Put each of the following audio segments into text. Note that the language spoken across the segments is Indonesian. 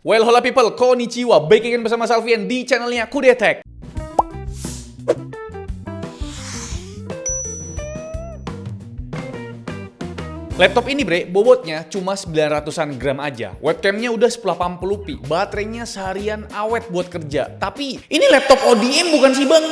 Well, hola people, konnichiwa. Baik again bersama Salvian di channelnya Kudetek. Laptop ini bre, bobotnya cuma 900-an gram aja. Webcamnya udah 1080p, baterainya seharian awet buat kerja. Tapi ini laptop ODM bukan sih bang?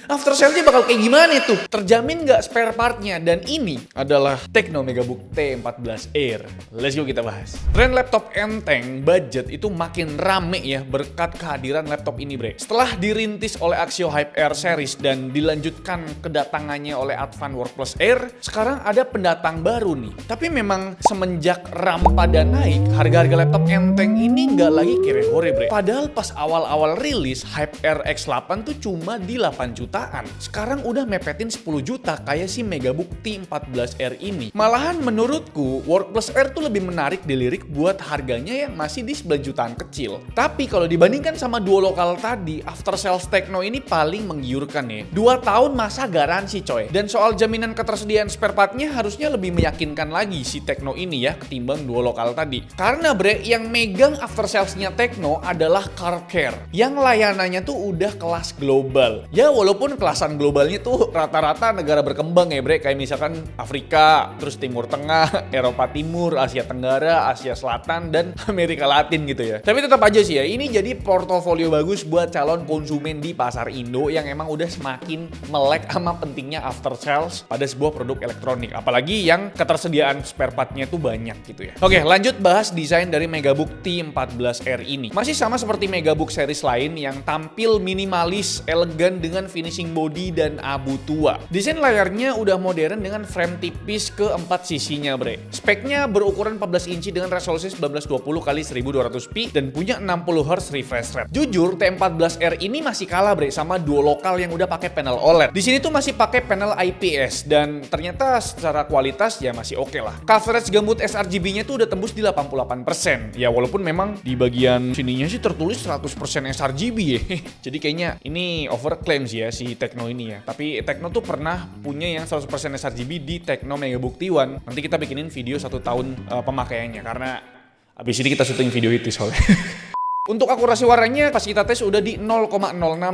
After sales-nya bakal kayak gimana tuh? Terjamin nggak spare part-nya? Dan ini adalah Tecno Megabook T14 Air. Let's go kita bahas. Tren laptop enteng, budget itu makin rame ya berkat kehadiran laptop ini bre. Setelah dirintis oleh Axio HyperX series dan dilanjutkan kedatangannya oleh Advan Workplus Air, sekarang ada pendatang baru nih. Tapi memang semenjak RAM pada naik, harga-harga laptop enteng ini nggak lagi kere-hore bre. Padahal pas awal-awal rilis, HyperX 8 tuh cuma di 8 jutaan. Sekarang udah mepetin 10 juta kayak si Megabook T14R ini. Malahan menurutku, Workplus Air tuh lebih menarik dilirik buat harganya yang masih di 9 jutaan kecil. Tapi kalau dibandingkan sama duo lokal tadi, after sales Tecno ini paling menggiurkan ya. 2 tahun masa garansi coy. Dan soal jaminan ketersediaan spare partnya harusnya lebih meyakinkan lagi si Tecno ini ya ketimbang duo lokal tadi. Karena bre, yang megang after salesnya Tecno adalah CarCare yang layanannya tuh udah kelas global. Ya walaupun kelasan globalnya tuh rata-rata negara berkembang ya bre, kayak misalkan Afrika, terus Timur Tengah, Eropa Timur, Asia Tenggara, Asia Selatan, dan Amerika Latin gitu ya. Tapi tetap aja sih ya, ini jadi portofolio bagus buat calon konsumen di pasar Indo yang emang udah semakin melek sama pentingnya after sales pada sebuah produk elektronik. Apalagi yang ketersediaan spare partnya tuh banyak gitu ya. Oke, lanjut bahas desain dari Megabook T14R ini. Masih sama seperti Megabook series lain yang tampil minimalis, elegan dengan finishing body dan abu tua. Desain layarnya udah modern dengan frame tipis ke 4 sisinya bre. Speknya berukuran 14 inci dengan resolusi 1920x1200p dan punya 60 Hz refresh rate. Jujur, T14R ini masih kalah bre sama duo lokal yang udah pakai panel OLED. Di sini tuh masih pakai panel IPS dan ternyata secara kualitas ya masih oke lah. Coverage gambut sRGB-nya tuh udah tembus di 88%. Ya walaupun memang di bagian sininya sih tertulis 100% sRGB ya. Jadi kayaknya ini overclaim sih ya si Tecno ini ya. Tapi Tecno tuh pernah punya yang 100% sRGB di Tecno Megabook T1. Nanti kita bikinin video 1 tahun pemakaiannya karena abis ini kita syuting video itu soalnya. Untuk akurasi warnanya pas kita tes udah di 0,06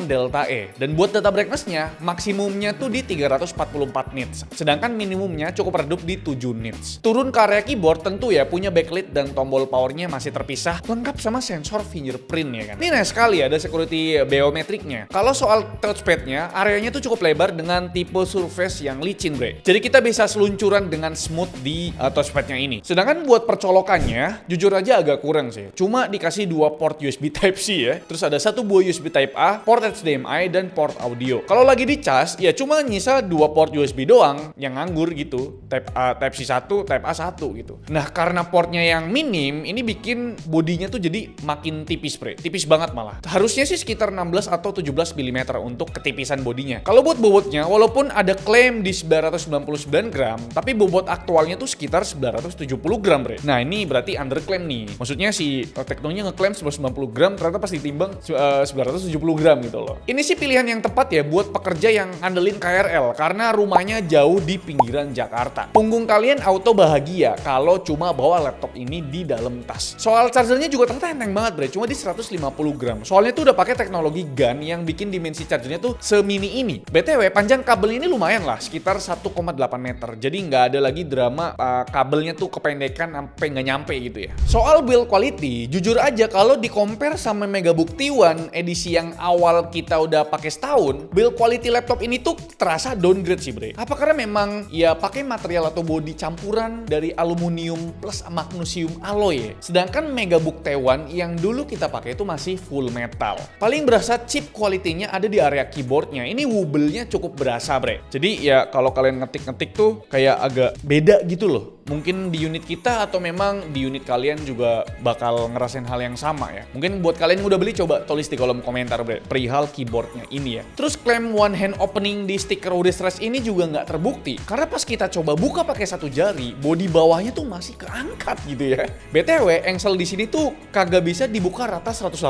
delta E. Dan buat data brightness-nya maksimumnya tuh di 344 nits. Sedangkan minimumnya cukup redup di 7 nits. Turun ke area keyboard tentu ya punya backlit dan tombol powernya masih terpisah. Lengkap sama sensor fingerprint ya kan. Ini nice sekali ada security biometriknya. Kalau soal touchpad-nya, areanya tuh cukup lebar dengan tipe surface yang licin bre. Jadi kita bisa seluncuran dengan smooth di touchpad-nya ini. Sedangkan buat percolokannya, jujur aja agak kurang sih. Cuma dikasih 2 port USB Type-C ya. Terus ada 1 buah USB Type-A, port HDMI, dan port audio. Kalau lagi dicas, ya cuma nyisa 2 port USB doang yang nganggur gitu. Type-A, Type-C 1, Type-A 1 gitu. Nah, karena portnya yang minim, ini bikin bodinya tuh jadi makin tipis bre. Tipis banget malah. Harusnya sih sekitar 16 atau 17 mm untuk ketipisan bodinya. Kalau buat bobotnya, walaupun ada klaim di 999 gram, tapi bobot aktualnya tuh sekitar 970 gram bre. Nah, ini berarti underclaim nih. Maksudnya si Tecno-nya ngeklaim 990 gram, ternyata pas ditimbang 970 gram gitu loh. Ini sih pilihan yang tepat ya buat pekerja yang ngandelin KRL karena rumahnya jauh di pinggiran Jakarta. Punggung kalian auto bahagia kalau cuma bawa laptop ini di dalam tas. Soal chargernya juga ternyata enteng banget bre, cuma di 150 gram. Soalnya tuh udah pakai teknologi GaN yang bikin dimensi chargernya tuh semini ini. BTW, panjang kabel ini lumayan lah, sekitar 1,8 meter. Jadi nggak ada lagi drama kabelnya tuh kependekan sampai nggak nyampe gitu ya. Soal build quality, jujur aja kalau di compare sama Megabook T1 edisi yang awal kita udah pakai setahun, build quality laptop ini tuh terasa downgrade sih bre. Apa karena memang ya pakai material atau bodi campuran dari aluminium plus magnesium alloy ya. Sedangkan Megabook T1 yang dulu kita pakai itu masih full metal. Paling berasa chip quality-nya ada di area keyboardnya. Ini wobble-nya cukup berasa bre. Jadi ya kalau kalian ngetik-ngetik tuh kayak agak beda gitu loh. Mungkin di unit kita atau memang di unit kalian juga bakal ngerasain hal yang sama ya. Mungkin buat kalian yang udah beli coba tulis di kolom komentar perihal keyboardnya ini ya. Terus klaim one hand opening di stiker UD Stress ini juga nggak terbukti. Karena pas kita coba buka pakai 1 jari, bodi bawahnya tuh masih keangkat gitu ya. BTW, engsel di sini tuh kagak bisa dibuka rata 180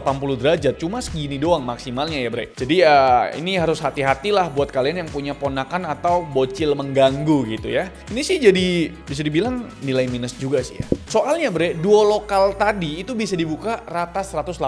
derajat. Cuma segini doang maksimalnya ya bre. Jadi ya ini harus hati-hati lah buat kalian yang punya ponakan atau bocil mengganggu gitu ya. Ini sih jadi bisa dibilang dibilang nilai minus juga sih ya. Soalnya bre, duo lokal tadi itu bisa dibuka rata 180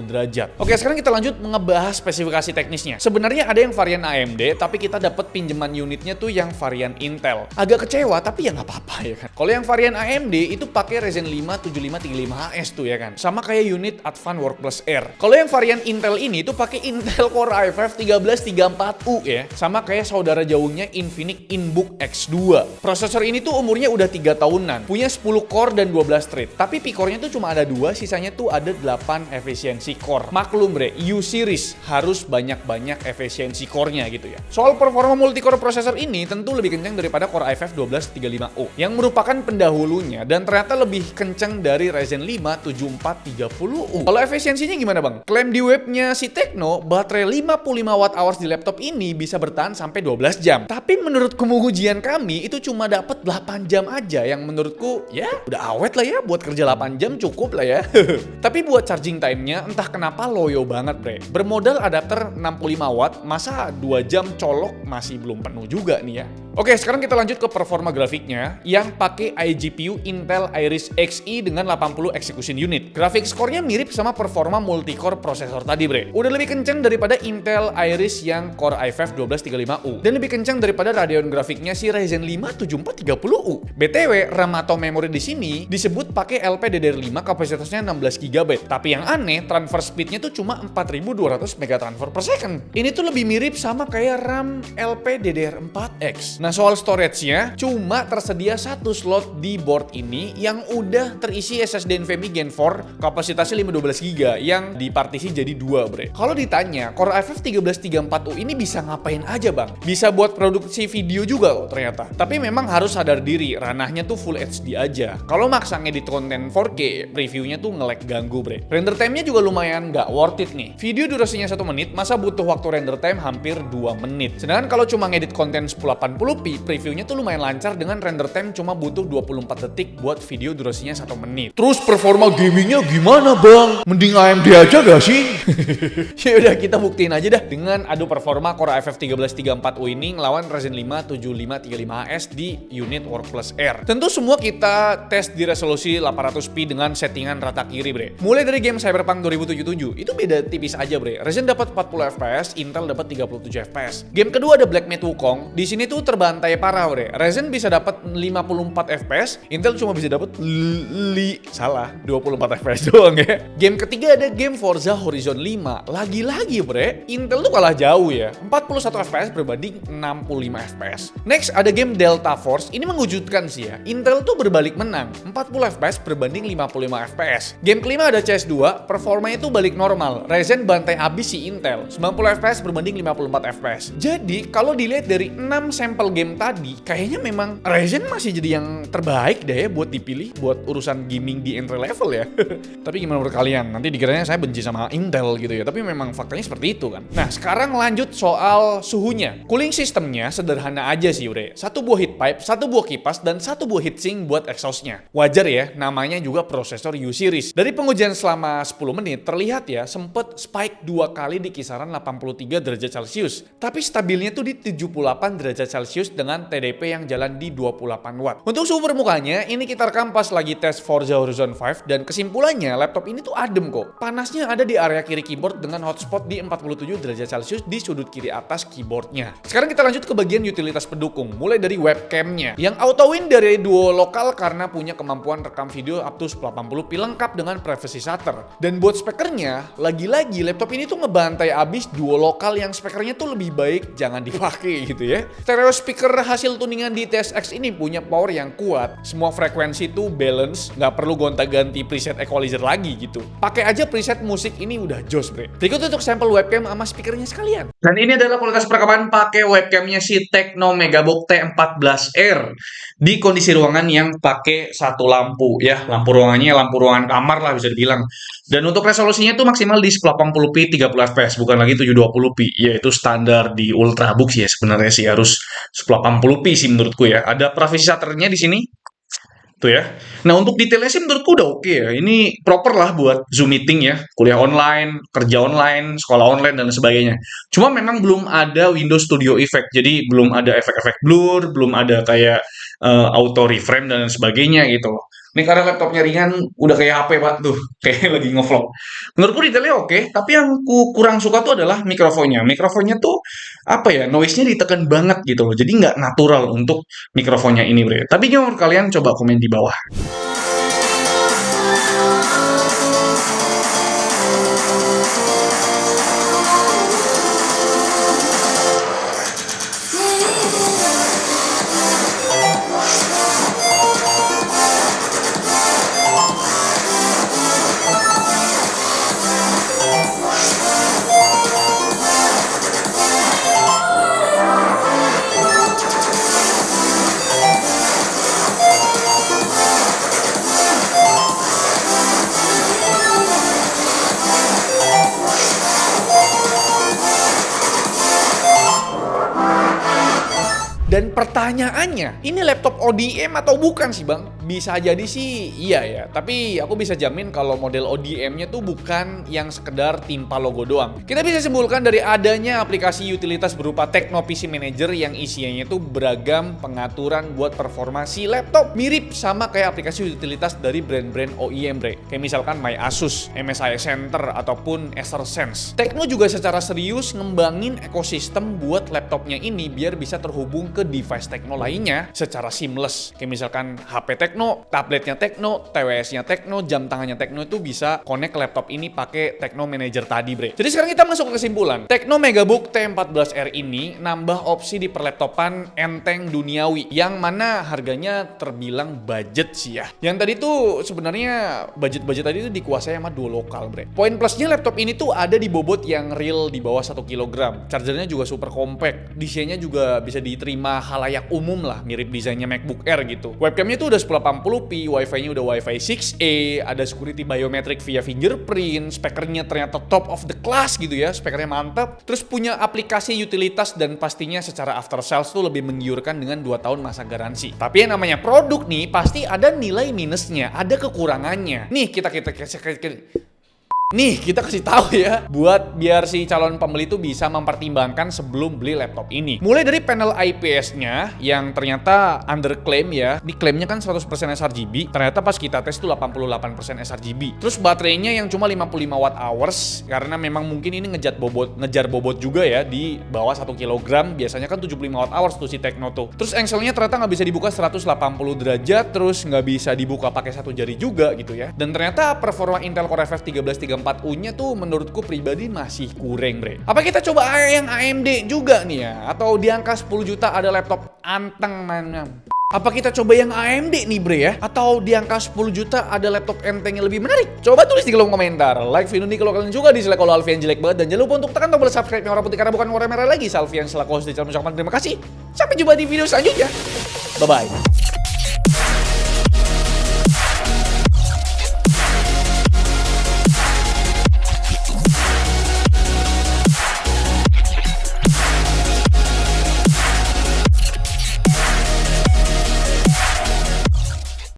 derajat. Oke, sekarang kita lanjut ngebahas spesifikasi teknisnya. Sebenarnya ada yang varian AMD, tapi kita dapat pinjaman unitnya tuh yang varian Intel. Agak kecewa, tapi ya nggak apa-apa ya kan. Kalau yang varian AMD itu pakai Ryzen 5 7535HS tuh ya kan. Sama kayak unit Advanced Workplus R. Kalau yang varian Intel ini tuh pakai Intel Core i5 1334U ya. Sama kayak saudara jauhnya Infinix Inbook X2. Prosesor ini tuh umurnya udah 3 tahunan. Punya 10 core dan 12 thread. Tapi P-core-nya tuh cuma ada 2, sisanya tuh ada 8 efisiensi core. Maklum bre, U-series harus banyak-banyak efisiensi core-nya gitu ya. Soal performa multi-core prosesor ini tentu lebih kencang daripada Core i5 1235U yang merupakan pendahulunya dan ternyata lebih kencang dari Ryzen 5 7430U. Kalau efisiensinya gimana bang? Klaim di webnya si Tekno, baterai 55 Wh di laptop ini bisa bertahan sampai 12 jam. Tapi menurut pengujian kami itu cuma dapat 8 jam aja yang menurutku ya udah awet lah ya, buat kerja 8 jam cukup lah ya. Tapi buat charging time-nya entah kenapa loyo banget bre. Bermodal adapter 65 watt, masa 2 jam colok masih belum penuh juga nih ya. Oke, sekarang kita lanjut ke performa grafiknya yang pakai iGPU Intel Iris Xe dengan 80 execution unit. Grafik score-nya mirip sama performa multi-core prosesor tadi bre. Udah lebih kencang daripada Intel Iris yang Core i5 1235U dan lebih kencang daripada Radeon grafiknya si Ryzen 5 7430U. BTW, RAM atau memori di sini disebut pakai LPDDR5 kapasitasnya 16 GB. Tapi yang aneh, transfer speed-nya tuh cuma 4200 MB transfer per second. Ini tuh lebih mirip sama kayak RAM LPDDR4X. Nah, soal storage-nya cuma tersedia 1 slot di board ini yang udah terisi SSD NVMe Gen 4 kapasitasnya 512 GB yang dipartisi jadi 2 bre. Kalau ditanya, Core i5 1334U ini bisa ngapain aja bang? Bisa buat produksi video juga kok ternyata. Tapi memang harus sadar diri, ranahnya tuh Full HD aja. Kalau maksa ngedit konten 4K, previewnya tuh nge-lag ganggu bre. Render time-nya juga lumayan nggak worth it nih. Video durasinya 1 menit, masa butuh waktu render time hampir 2 menit. Sedangkan kalau cuma ngedit konten 1080p, previewnya tuh lumayan lancar dengan render time cuma butuh 24 detik buat video durasinya 1 menit. Terus performa gamingnya gimana bang? Mending AMD aja gak sih? Ya udah kita buktiin aja dah dengan adu performa Core i5 1334U ini ngelawan Ryzen 5 7535HS di unit Workplus R. Tentu semua kita tes di resolusi 800p dengan settingan rata kiri bre. Mulai dari game Cyberpunk 2077 itu beda tipis aja bre. Ryzen dapat 40 fps, Intel dapat 37 fps. Game kedua ada Black Myth Wukong. Di sini tuh terbantai parah bre. Ryzen bisa dapat 54 fps, Intel cuma bisa dapat 24 fps doang ya. Game ketiga ada game Forza Horizon 5. Lagi-lagi bre, Intel tuh kalah jauh ya. 41 fps berbanding 65 fps. Next ada game Delta Force. Ini mengejutkan sih ya. Intel tuh berbalik menang, 40 fps berbanding 55 fps. Game kelima ada CS2, performanya tuh balik normal. Ryzen bantai abis si Intel, 90 fps berbanding 54 fps. Jadi kalau dilihat dari 6 sampel game tadi, kayaknya memang Ryzen masih jadi yang terbaik deh ya buat dipilih buat urusan gaming di entry level ya. Tapi gimana menurut kalian? Nanti dikiranya saya benci sama Intel gitu ya. Tapi memang faktanya seperti itu kan. Nah, sekarang lanjut soal suhunya. Cooling sistemnya sederhana aja sih bre. 1 buah heat pipe, 1 buah kipas, dan 1 buah heatsink buat exhaustnya. Wajar ya, namanya juga prosesor U-series. Dari pengujian selama 10 menit, terlihat ya sempet spike 2 kali di kisaran 83 derajat Celcius. Tapi stabilnya tuh di 78 derajat Celcius dengan TDP yang jalan di 28 watt. Untuk suhu permukaannya, ini kita rekam pas lagi tes Forza Horizon 5 dan kesimpulannya laptop ini tuh adem kok. Panasnya ada di area kiri keyboard dengan hotspot di 47 derajat Celcius di sudut kiri atas keyboardnya. Sekarang kita lanjut ke bagian utilitas pendukung, mulai dari webcamnya yang auto win dari duo lokal karena punya kemampuan rekam video up to 1080p lengkap dengan privacy shutter. Dan buat speakernya, lagi-lagi laptop ini tuh ngebantai abis duo lokal yang speakernya tuh lebih baik jangan dipakai gitu ya. Stereo speaker hasil tuningan di TSX ini punya power yang kuat, semua frekuensi tuh balance, nggak perlu gonta-ganti preset equalizer lagi gitu. Pakai aja preset musik ini udah jos bre. Berikut untuk sampel webcam sama speakernya sekalian. Dan ini adalah kualitas perekaman pakai webcamnya si Tekno Megabook T14R di kondisi ruangan yang pakai 1 lampu ya. Lampu ruangannya lampu ruangan kamar lah bisa dibilang. Dan untuk resolusinya tuh maksimal di 1080p 30 fps, bukan lagi 720p, yaitu standar di Ultrabook sih ya sebenarnya sih harus 1080p sih menurutku ya. Ada privacy shutternya di sini. Tuh ya. Nah, untuk detailnya sih menurutku udah oke ya. Ini proper lah buat Zoom meeting ya, kuliah online, kerja online, sekolah online dan sebagainya. Cuma memang belum ada Windows Studio Effect. Jadi belum ada efek-efek blur, belum ada kayak auto reframe dan sebagainya gitu loh. Ini karena laptopnya ringan, udah kayak HP Pak tuh, kayak lagi ngevlog. Menurutku detailnya oke, tapi yang kurang suka tuh adalah mikrofonnya. Mikrofonnya tuh apa ya, noise-nya ditekan banget gitu loh. Jadi nggak natural untuk mikrofonnya ini, Bre. Tapi menurut kalian coba komen di bawah. Dan pertanyaannya, ini laptop ODM atau bukan sih Bang? Bisa jadi sih iya ya, tapi aku bisa jamin kalau model ODM-nya tuh bukan yang sekedar timpa logo doang. Kita bisa simpulkan dari adanya aplikasi utilitas berupa Tecno PC Manager yang isinya tuh beragam pengaturan buat performa si laptop. Mirip sama kayak aplikasi utilitas dari brand-brand OEM, Bre. Kayak misalkan My Asus, MSI Center, ataupun Acer Sense. Tecno juga secara serius ngembangin ekosistem buat laptopnya ini biar bisa terhubung ke device Tecno lainnya secara seamless. Kayak misalkan HP Tecno, tabletnya Tecno, TWS-nya Tecno, jam tangannya Tecno itu bisa connect ke laptop ini pakai Tecno Manager tadi, Bre. Jadi sekarang kita masuk ke kesimpulan. Tecno Megabook T14R ini nambah opsi di perlaptopan enteng duniawi yang mana harganya terbilang budget sih ya. Yang tadi tuh sebenarnya budget-budget tadi tuh dikuasai sama duo lokal, Bre. Poin plusnya laptop ini tuh ada di bobot yang real di bawah 1 kg. Chargernya juga super compact. Desainnya juga bisa diterima halayak umum lah, mirip desainnya MacBook Air gitu. Webcamnya tuh udah 1080p, Wi-Fi-nya udah Wi-Fi 6E, ada security biometric via fingerprint, spekernya ternyata top of the class gitu ya, spekernya mantap. Terus punya aplikasi utilitas dan pastinya secara after sales tuh lebih menggiurkan dengan 2 tahun masa garansi. Tapi yang namanya produk nih pasti ada nilai minusnya, ada kekurangannya. Nih kita kasih tahu ya, buat biar si calon pembeli itu bisa mempertimbangkan sebelum beli laptop ini. Mulai dari panel IPS-nya yang ternyata underclaim ya, diklaimnya kan 100% sRGB, ternyata pas kita tes tuh 88% sRGB. Terus baterainya yang cuma 55 watt hours, karena memang mungkin ini ngejar bobot juga ya, di bawah 1 kg, biasanya kan 75 watt hours tuh si Tecno tuh. Terus engselnya ternyata nggak bisa dibuka 180 derajat, terus nggak bisa dibuka pakai satu jari juga gitu ya. Dan ternyata performa Intel Core FX 1334U-nya tuh menurutku pribadi masih kurang, Bre. Apa kita coba yang AMD juga nih ya? Atau di angka 10 juta ada laptop anteng mana? Apa kita coba yang AMD nih, Bre ya? Atau di angka 10 juta ada laptop enteng yang lebih menarik? Coba tulis di kolom komentar. Like video ini kalau kalian juga, dislike kalau Alfian jelek banget. Dan jangan lupa untuk tekan tombol subscribe yang warna putih karena bukan warna merah lagi. Alfian selaku host di channel. Terima kasih. Sampai jumpa di video selanjutnya. Bye-bye.